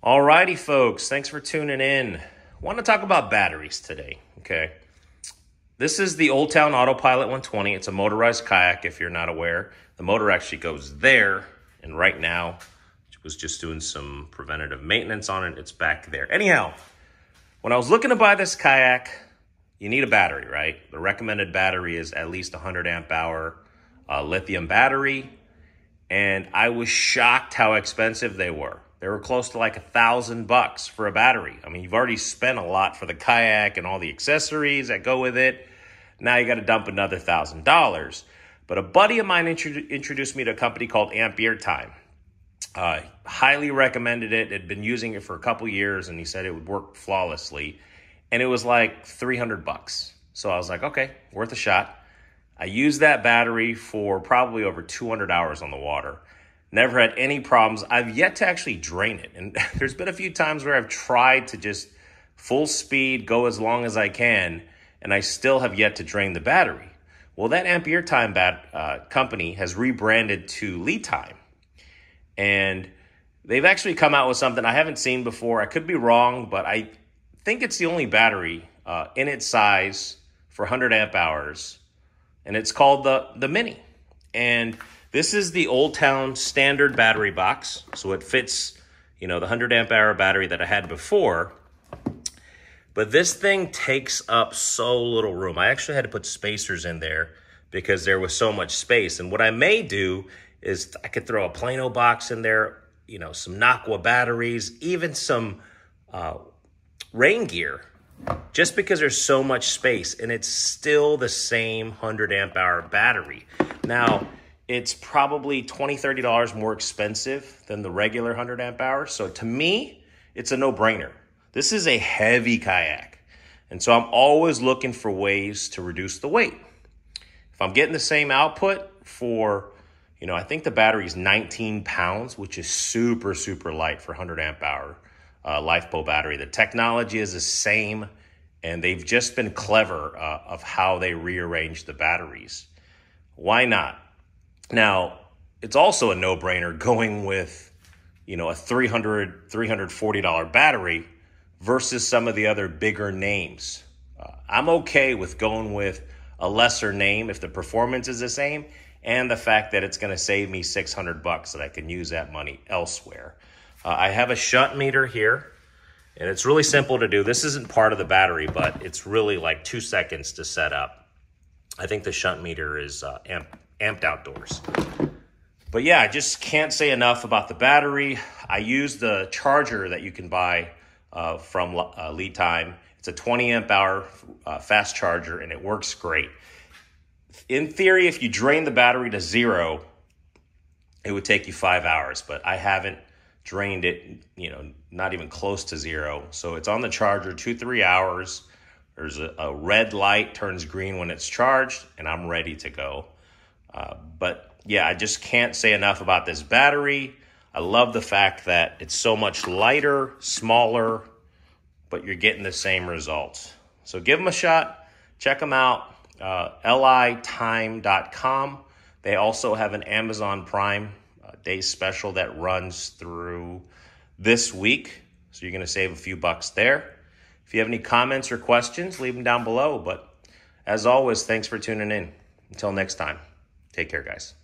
Alrighty, folks, thanks for tuning in. Want to talk about batteries today, okay? This is the Old Town AutoPilot 120. It's a motorized kayak, if you're not aware. The motor actually goes there, and right now, was just doing some preventative maintenance on it. It's back there. Anyhow, when I was looking to buy this kayak, you need a battery, right? The recommended battery is at least 100 amp hour lithium battery, and I was shocked how expensive they were. They were close to like $1,000 for a battery. I mean, you've already spent a lot for the kayak and all the accessories that go with it. Now you got to dump another $1,000. But a buddy of mine introduced me to a company called Ampere Time. Highly recommended it. Had been using it for a couple years, and he said it would work flawlessly. And it was like $300. So I was like, okay, worth a shot. I used that battery for probably over 200 hours on the water. Never had any problems. I've yet to actually drain it. And there's been a few times where I've tried to just full speed, go as long as I can, and I still have yet to drain the battery. Well, that Ampere Time company has rebranded to Lead Time. And they've actually come out with something I haven't seen before. I could be wrong, but I think it's the only battery in its size for 100 amp hours. And it's called the Mini. And this is the Old Town standard battery box. So it fits, the 100 amp hour battery that I had before. But this thing takes up so little room. I actually had to put spacers in there because there was so much space. And what I may do is I could throw a Plano box in there, some Naqua batteries, even some rain gear, just because there's so much space, and it's still the same 100 amp hour battery. Now, it's probably $20, $30 more expensive than the regular 100 amp hour. So to me, it's a no-brainer. This is a heavy kayak. And so I'm always looking for ways to reduce the weight. If I'm getting the same output for, I think the battery is 19 pounds, which is super, super light for 100 amp hour LiFePO battery. The technology is the same, and they've just been clever of how they rearrange the batteries. Why not? Now, it's also a no-brainer going with, a $300, $340 battery versus some of the other bigger names. I'm okay with going with a lesser name if the performance is the same, and the fact that it's going to save me $600 that I can use that money elsewhere. I have a shunt meter here, and it's really simple to do. This isn't part of the battery, but it's really like 2 seconds to set up. I think the shunt meter is amped outdoors. But yeah, I just can't say enough about the battery. I use the charger that you can buy from Lead Time. It's a 20 amp hour fast charger, and it works great. In theory, if you drain the battery to zero, it would take you 5 hours, but I haven't drained it, not even close to zero. So it's on the charger 2-3 hours. There's a red light, turns green when it's charged, and I'm ready to go. But yeah, I just can't say enough about this battery. I love the fact that it's so much lighter, smaller, but you're getting the same results. So give them a shot. Check them out. litime.com. They also have an Amazon Prime day special that runs through this week. So you're going to save a few bucks there. If you have any comments or questions, leave them down below. But as always, thanks for tuning in. Until next time, take care, guys.